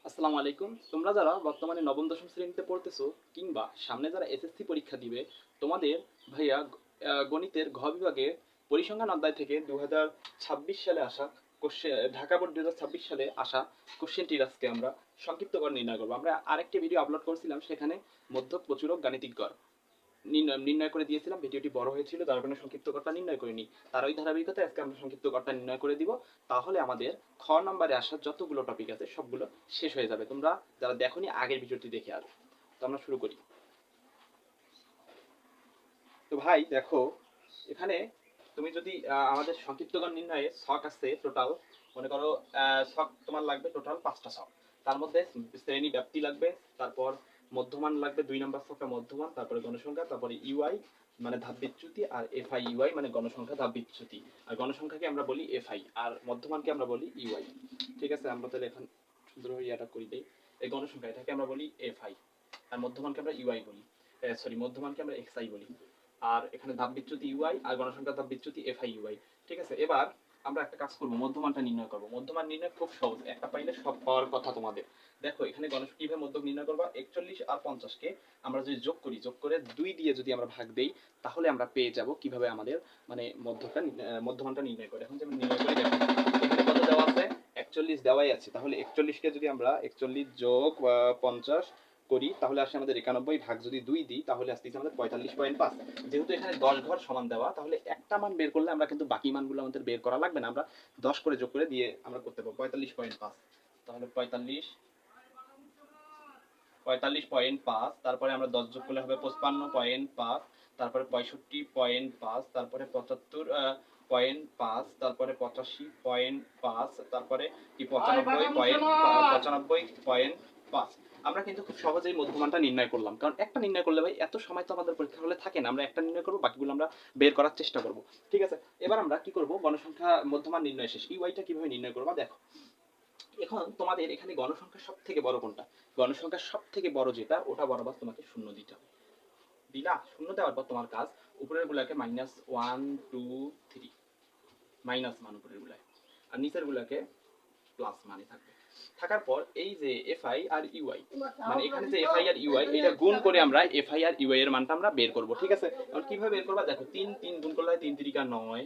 আসসালামু আলাইকুম। তোমরা যারা বর্তমানে নবম দশম শ্রেণীতে পড়তেছো কিংবা সামনে যারা এসএসসি পরীক্ষা দিবে, তোমাদের ভাইয়া গণিতের ঘ বিভাগে পরিসংখ্যান অধ্যায় থেকে 2026 সালে আসা কোশ্চেন, ঢাকা বোর্ড 2026 সালে আসা কোশ্চেনটির আজকে আমরা সংক্ষিপ্তকর নির্ণয় করবো। আমরা আরেকটি ভিডিও আপলোড করছিলাম, সেখানে মধ্যক প্রচুরক গাণিতিক গড় নির্ণয় করে দিয়েছিলাম। ভিডিওটি বড় হয়েছিল, যার কারণে সংক্ষিপ্ত করটা নির্ণয় করিনি। তার ওই ধারাবাহিকতায় আজকে আমরা সংক্ষিপ্ত করটা নির্ণয় করে দিব। তাহলে আমাদের খ নম্বরে আসা যতগুলো টপিক আছে সবগুলো শেষ হয়ে যাবে। তোমরা যারা দেখোনি আগের ভিডিওটি দেখে আসো। তো আমরা শুরু করি। তো ভাই দেখো, এখানে তুমি যদি আমাদের সংক্ষিপ্তকর নির্ণয়ে ছক আছে টোটাল, মনে করো ছক তোমার লাগবে টোটাল 5টা ছক। তার মধ্যে শ্রেণী ব্যাপ্তি লাগবে, তারপর মধ্যমান লাগবে 2 নম্বর ছকটা মধ্যমান, তারপরে গণসংখ্যা, তারপরে ইউআই মানে ধাপ বিচ্যুতি, আর এফআই ইউআই মানে গণসংখ্যা ধাপ বিচ্যুতি। আর গণসংখ্যাকে আমরা বলি এফআই, আর মধ্যমানকে আমরা বলি ইউআই। ঠিক আছে, আমরা তাহলে এখন সুন্দর ইয়াটা করি দেই। এই গণসংখ্যা এটাকে আমরা বলি এফআই, আর মধ্যমানকে আমরা ইউআই বলি, সরি মধ্যমানকে আমরা এক্সআই বলি। আর এখানে ধাপ বিচ্যুতি ইউআই আর গণসংখ্যা ধাপ বিচ্যুতি এফআই ইউআই। ঠিক আছে, এবার আমরা একটা কাজ করব, মধ্যমানটা নির্ণয় করব। মধ্যমান নির্ণয় খুব সহজ, একটা পাইলে সব পাওয়ার কথা তোমাদের। দেখো এখানে গণসংখ্যা কিভাবে মধ্যক নির্ণয় করবা, 41 আর 50 কে আমরা যদি যোগ করি, যোগ করে 2 দিয়ে যদি আমরা ভাগ দেই, তাহলে আমরা পেয়ে যাব কিভাবে আমাদের মানে মধ্যমানটা নির্ণয় করে। এখন যেমন নির্ণয় করে দেখো, এখানে কত দেওয়া আছে, 41 দেওয়াই আছে। তাহলে 41 কে যদি আমরা 41 যোগ 50 করি, তাহলে আসে আমাদের 91, ভাগ যদি 2 দিই তাহলে আসতেছে আমাদের 45.5। যেহেতু এখানে 10 ঘর সমান দেওয়া, তাহলে একটা মান বের করলে আমরা কিন্তু বাকি মানগুলো আমাদের বের করা লাগবে না, আমরা 10 করে যোগ করে দিয়ে আমরা করতে পারবো 45.5। তাহলে 45.5, তারপরে আমরা 10 যোগ করলে হবে 55.5, তারপরে 65.5, তারপরে 75.5, তারপরে 85.5, তারপরে কি 95.5। আমরা কিন্তু খুব সহজেই মধ্যমানটা নির্ণয় করলাম, কারণ একটা নির্ণয় করলে ভাই এত সময় তো আমাদের পরীক্ষা হলে থাকে না। আমরা একটা নির্ণয় করবো, বাকিগুলো আমরা বের করার চেষ্টা করব। ঠিক আছে, এবার আমরা কি করব, গণসংখ্যা মধ্যমান নির্ণয় শেষ। ইউআইটা কিভাবে নির্ণয় করবা দেখো। এখন তোমাদের এখানে গণসংখ্যা সব থেকে বড় কোনটা, গণসংখ্যা সব থেকে বড় যেটা, ওটা বরাবর তোমাকে শূন্য দিতে হবে। দিলা, শূন্য দেওয়ার পর তোমার কাজ উপরের গুলাকে -1 2 3 মাইনাস মান উপরের গুলায়, আর নিচের গুলাকে প্লাস মানে থাকবে। থাকার পর এই যে এফআই আর ইউআই, মানে এখানে যে এফআই আর ইউআই, এটা গুণ করে আমরা এফআই আর ইউআই এর মানটা আমরা বের করব। ঠিক আছে, এখন কিভাবে বের করবা দেখো, 3 3 গুণ করলে হয় 3 3 9,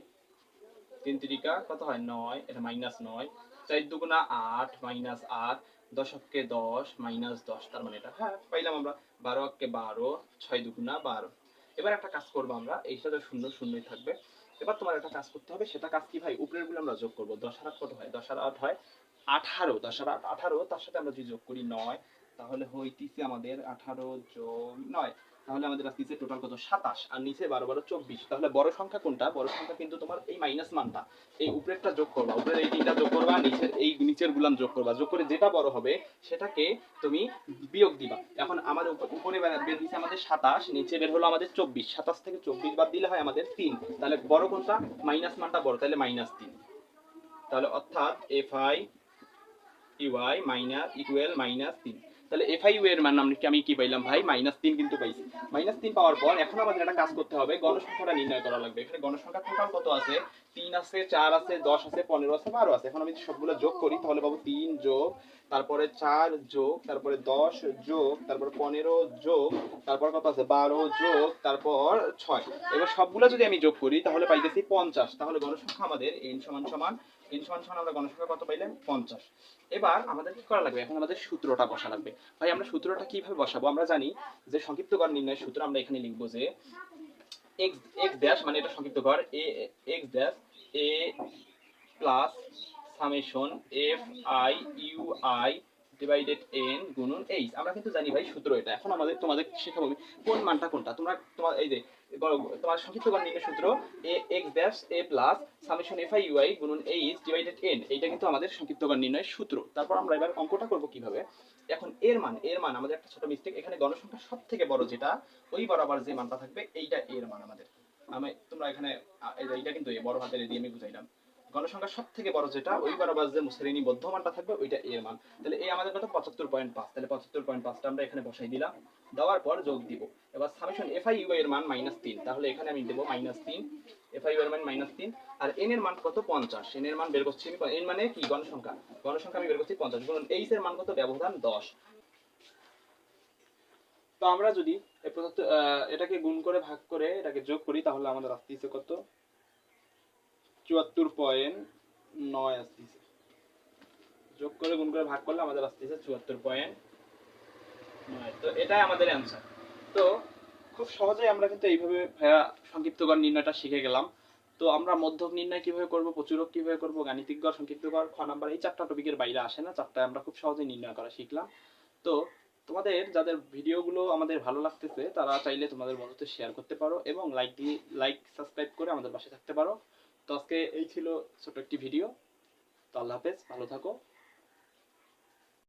3 3 কত হয় 9, এটা -9, 4 দুগুণা 8 -8, 10 অক্ষে 10 -10, তার মানে এটা হ্যাঁ পাইলাম আমরা। 12 অক্ষে 12, 6 দুগুণা 12। এবার একটা কাজ করব আমরা, এই সাথে শূন্য শূন্যই থাকবে। এবার তোমার একটা কাজ করতে হবে, সেটা কাজ কি ভাই, উপরের গুলো আমরা যোগ করব। 10 আর 8 কত হয়, 10 আর 8 হয় 18, 10 আর 8 18, তার সাথে আমরা যদি যোগ করি 9, তাহলে হইতিছে আমাদের 18 যোগ 9, তাহলে আমাদের আসছে টোটাল কত 27, আর নিচে 12 12 24। তাহলে বড় সংখ্যা কোনটা, বড় সংখ্যা কিন্তু তোমার এই মাইনাস মানটা, এই উপরেরটা যোগ করবা, উপরের এই তিনটা যোগ করবা, নিচের এই নিচের গুলাম যোগ করবা, যোগ করে যেটা বড় হবে সেটাকে তুমি বিয়োগ দিবা। এখন আমাদের উপরে বের হইছে আমাদের 27, নিচে বের হলো আমাদের 24। 27 থেকে 24 বাদ দিলে হয় আমাদের 3। তাহলে বড় কোনটা, মাইনাস মানটা বড়, তাহলে -3। তাহলে অর্থাৎ এফআই ইউআই মাইনাস ইকুয়াল -3। তাহলে এফআই ইউ এর মান আমি কি পাইলাম ভাই, -3 কিন্তু পাইছি। -3 পাওয়ার পর এখন আমাদের একটা কাজ করতে হবে, গণসংখ্যাটা নির্ণয় করা লাগবে। এখানে গণসংখ্যা টোটাল কত আছে, 3 আছে, 4 আছে, 10 আছে, 15 আছে, 12 আছে। এখন আমি সবগুলো যোগ করি, তাহলে পাবো 3 যোগ, তারপরে 4 যোগ, তারপরে 10 যোগ, তারপর 15 যোগ, তারপর কত আছে 12 যোগ, তারপর 6। এবার সবগুলো যদি আমি যোগ করি তাহলে পাইতেছি 50। তাহলে গণসংখ্যা আমাদের n সমান সমান আমরা গণসংখ্যা কত পাইলাম 50। এবার আমাদের কি করা লাগবে, এখন আমাদের সূত্রটা বসা লাগবে। ভাই আমরা সূত্রটা কিভাবে বসাবো, আমরা জানি যে সংক্ষিপ্তকর নির্ণয়ের সূত্র আমরা এখানে লিখবো যে x x ড্যাশ, মানে এটা সংক্ষিপ্তকর a x dash a plus summation F I U I divided n গুণন h। আমরা কিন্তু জানি ভাই সূত্র এটা। এখন তোমাদের শেখাবো আমি কোন মানটা কোনটা। তোমার এই যে তোমার সংক্ষিপ্তকর নির্ণয় সূত্র a x dash a plus summation F I U I গুণন h ডিভাইডেড n, এইটা কিন্তু আমাদের সংক্ষিপ্তকর নির্ণয়ের সূত্র। তারপর আমরা এবার অঙ্কটা করব কিভাবে। এখন এর মান আমাদের একটা ছোট মিস্টেক, এখানে গণসংখ্যা সব থেকে বড় যেটা, ওই বরাবর যে মানটা থাকবে এইটা এর মান আমাদের। তোমরা এখানে এইটা কিন্তু বড় হাতের দিয়ে আমি বুঝাইলাম। গণসংখ্যা সব থেকে বড় যেটা, ওই বরাবর যে শ্রেণীবদ্ধ মানটা থাকবে ওইটা এর মান। তাহলে এই আমাদের কত 75.5, তাহলে 75.5টা আমরা এখানে বসাই দিলাম, দেওয়ার পর যোগ দিব। এবার সামেশন এফ আই ইউ এর মান -3, তাহলে এখানে আমি দেব -3। f(i) এর মান -3 আর n এর মান কত 50 n এর মান বের করছি আমি n মানে কি গণসংখ্যা আমি বের করছি 50 গুণন h এর মান কত ব্যবধান 10 তো আমরা যদি এটাকে গুণ করে ভাগ করে এটাকে যোগ করি তাহলে আমাদের আসছে কত 74.9 আসছে যোগ করে গুণ করে ভাগ করলে আমাদের আসছে 74.9 তো এটাই আমাদের অ্যানসার তো খুব সহজেই আমরা কিন্তু এইভাবে ভাইয়া সংক্ষিপ্ত গড় নির্ণয়টা শিখে গেলাম তো আমরা মধ্যক নির্ণয় কিভাবে করব প্রচুরক কিভাবে করব গাণিতিক গড় সংক্ষিপ্ত গড় খ নাম্বার এই চারটা টপিকের বাইরে আসে না চারটায় আমরা খুব সহজেই নির্ণয় করা শিখলাম তো তোমাদের যাদের ভিডিওগুলো আমাদের ভালো লাগতেছে তারা চাইলে তোমাদের বন্ধুদের শেয়ার করতে পারো এবং লাইক সাবস্ক্রাইব করে আমাদের পাশে থাকতে পারো তো আজকে এই ছিল ছোট একটি ভিডিও তো আল্লাহ হাফেজ ভালো থাকো